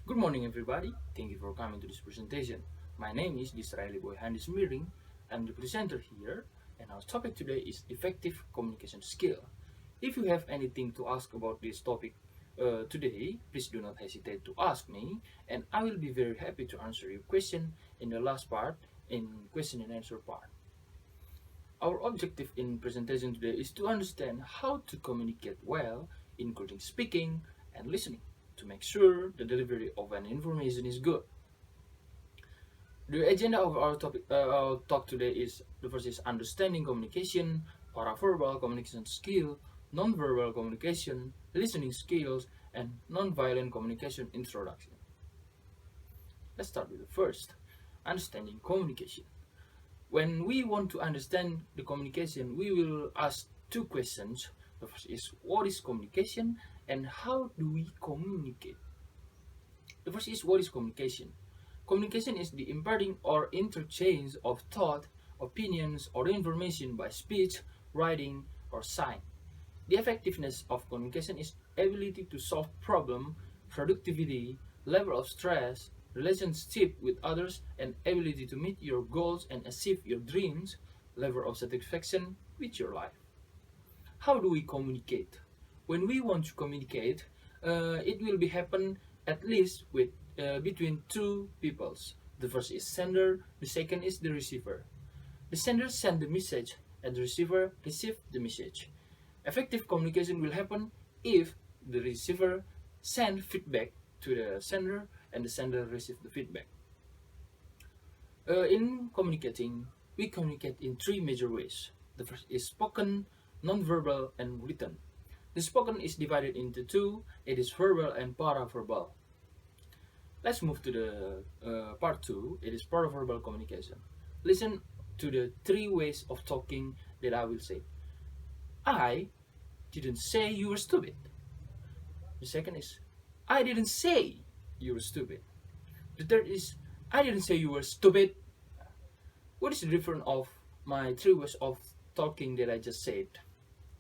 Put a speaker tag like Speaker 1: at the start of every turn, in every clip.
Speaker 1: Good morning, everybody. Thank you for coming to this presentation. My name is Disraeli Boy Handis Miring. I'm the presenter here, and our topic today is effective communication skill. If you have anything to ask about this topic today, please do not hesitate to ask me, and I will be very happy to answer your question in the last part, in question and answer part. Our objective in presentation today is to understand how to communicate well, including speaking and listening, to make sure the delivery of an information is good. The agenda of our talk today is the first is understanding communication, paraverbal communication skill, nonverbal communication, listening skills, and nonviolent communication introduction. Let's start with the first, understanding communication. When we want to understand the communication, we will ask two questions. The first is what is communication and how do we communicate? The first is what is communication? Communication is the imparting or interchange of thought, opinions, or information by speech, writing, or sign. The effectiveness of communication is ability to solve problem, productivity, level of stress, relationship with others, and ability to meet your goals and achieve your dreams, level of satisfaction with your life. How do we communicate? When we want to communicate, it will be happen at least with between two peoples. The first is sender, the second is the receiver. The sender send the message and the receiver receive the message. Effective communication will happen if the receiver send feedback to the sender and the sender receive the feedback. In communicating, we communicate in three major ways. The first is spoken, non-verbal, and written. The spoken is divided into two. It is verbal and paraverbal. Let's move to the part two. It is paraverbal communication. Listen to the three ways of talking that I will say. I didn't say you were stupid. The second is, I didn't say you were stupid. The third is, I didn't say you were stupid. What is the difference of my three ways of talking that I just said?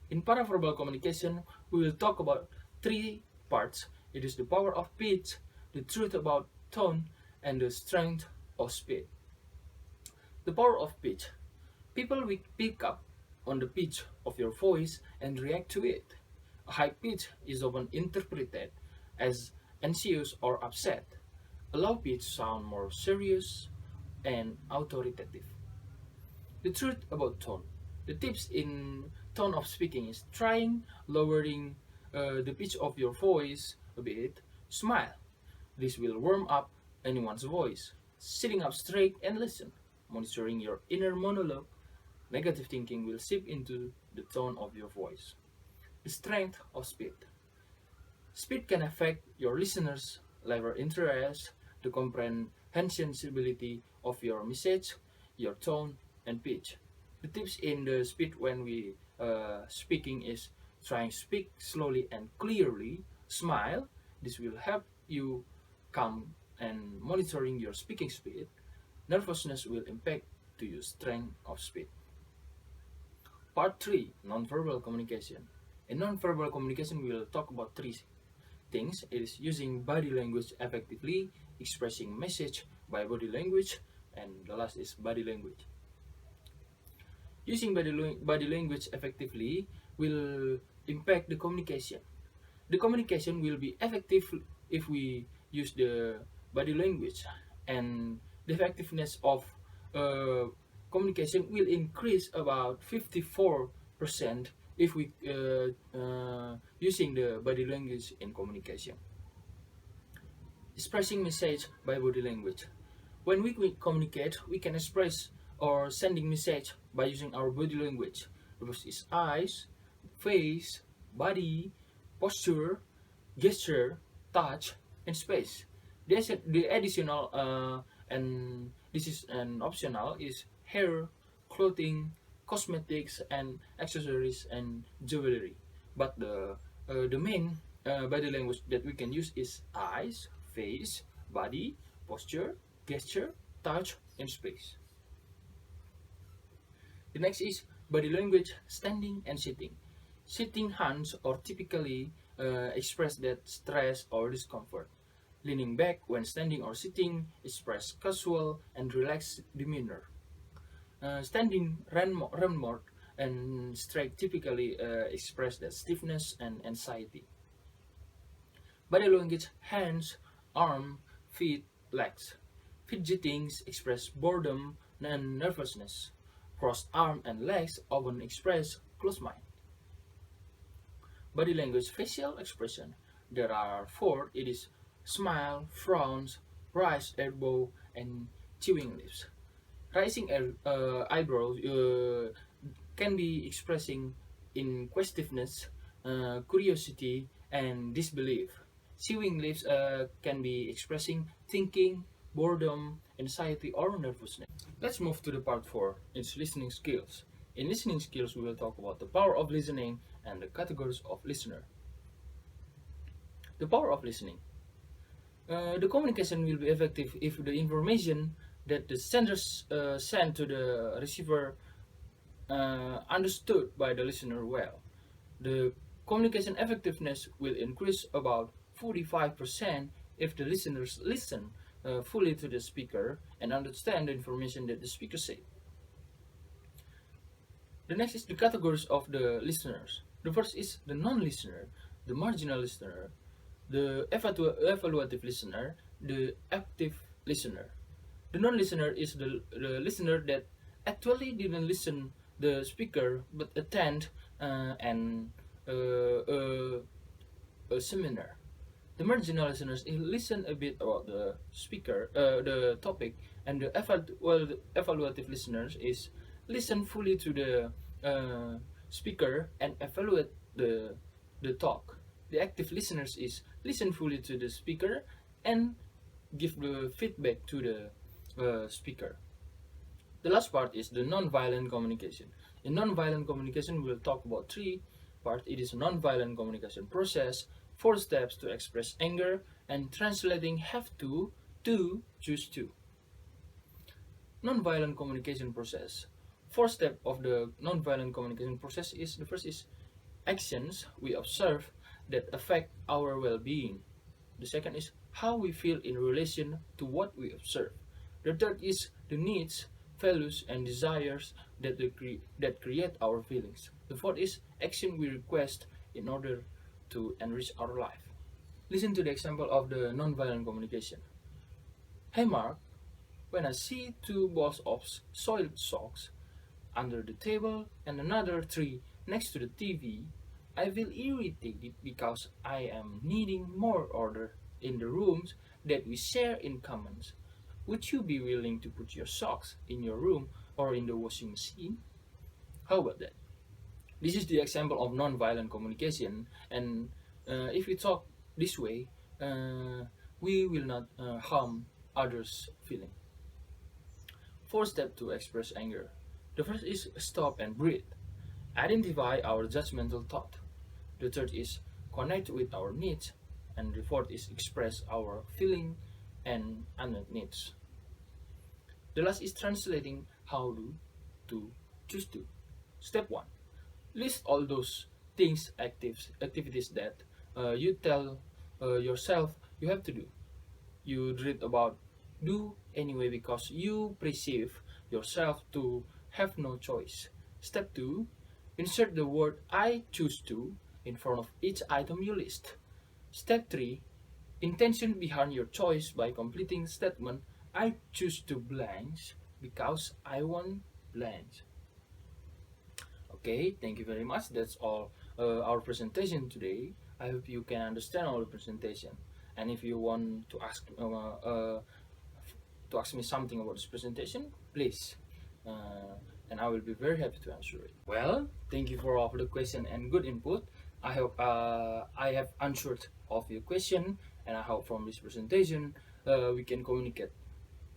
Speaker 1: In paraverbal communication, we will talk about three parts. It is the power of pitch, the truth about tone, and the strength of speed. The power of pitch. People will pick up on the pitch of your voice and react to it. A high pitch is often interpreted as anxious or upset. A low pitch sounds more serious and authoritative. The truth about tone. The tips in tone of speaking is trying lowering the pitch of your voice a bit. Smile. This will warm up anyone's voice. Sitting up straight and listen. Monitoring your inner monologue. Negative thinking will seep into the tone of your voice. The strength of speed. Speed can affect your listeners' level of interest, the comprehensibility of your message, your tone, and pitch. The tips in the speed when we speaking is trying to speak slowly and clearly. Smile. This will help you calm and monitoring your speaking speed. Nervousness will impact to your strength of speed. Part 3, nonverbal communication. In nonverbal communication, we will talk about three things. It is using body language effectively, expressing message by body language, and the last is body language. Using body language effectively will impact the communication. The communication will be effective if we use the body language, and the effectiveness of communication will increase about 54% if we using the body language in communication. Expressing message by body language. When we communicate, we can express or sending message by using our body language. The first is eyes, face, body, posture, gesture, touch, and space. The additional and this is an optional is hair, clothing, cosmetics, and accessories and jewelry. But the main body language that we can use is eyes, face, body, posture, gesture, touch, and space. The next is body language, standing and sitting. Sitting hands or typically express that stress or discomfort. Leaning back when standing or sitting express casual and relaxed demeanor. Standing ramrod and straight typically express that stiffness and anxiety. Body language: hands, arm, feet, legs. Fidgeting express boredom and nervousness. Crossed arm and legs often express closed mind. Body language: facial expression. There are four. It is smile, frowns, raised eyebrow, and chewing lips. Raising eyebrows can be expressing inquisitiveness, curiosity, and disbelief. Chewing lips can be expressing thinking, boredom, anxiety, or nervousness. Let's move to the part 4. It's listening skills. In listening skills, we will talk about the power of listening and the categories of listener. The power of listening. The communication will be effective if the information that the senders send to the receiver understood by the listener well. The communication effectiveness will increase about 45% if the listeners listen fully to the speaker and understand the information that the speaker said. The next is the categories of the listeners. The first is the non-listener, the marginal listener, the evaluative listener, the active listener. The non-listener is the listener that actually didn't listen the speaker but attend a seminar. The marginal listeners listen a bit about the speaker, the topic, and the evaluative listeners is listen fully to the speaker and evaluate the talk. The active listeners is listen fully to the speaker and give the feedback to the speaker. The last part is the non-violent communication. In non-violent communication, we will talk about three parts. It is non-violent communication process, 4 steps to express anger, and translating have to choose to. Non-violent communication process. 4 steps of the non-violent communication process is, the first is actions we observe that affect our well-being. The second is how we feel in relation to what we observe. The third is the needs, values, and desires that create our feelings. The fourth is action we request in order to enrich our life. Listen to the example of the non-violent communication. Hey Mark, when I see 2 balls of soiled socks under the table and another 3 next to the TV, I feel irritated because I am needing more order in the rooms that we share in common. Would you be willing to put your socks in your room or in the washing machine? How about that? This is the example of non-violent communication, and if we talk this way, we will not harm others' feeling. 4 steps to express anger. The first is stop and breathe. Identify our judgmental thought. The third is connect with our needs, and the fourth is express our feeling and unmet needs. The last is translating how to choose to. Step 1. List all those things, activities that you tell yourself you have to do. You read about do anyway because you perceive yourself to have no choice. Step 2. Insert the word I choose to in front of each item you list. Step 3. Intention behind your choice by completing statement I choose to blanks because I want blanks. Okay, thank you very much. That's all our presentation today. I hope you can understand our presentation. And if you want to ask me something about this presentation, please, and I will be very happy to answer it. Well, thank you for all the question and good input. I hope I have answered all of your question, and I hope from this presentation we can communicate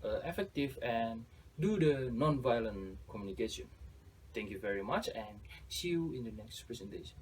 Speaker 1: effective and do the non-violent communication. Thank you very much and see you in the next presentation.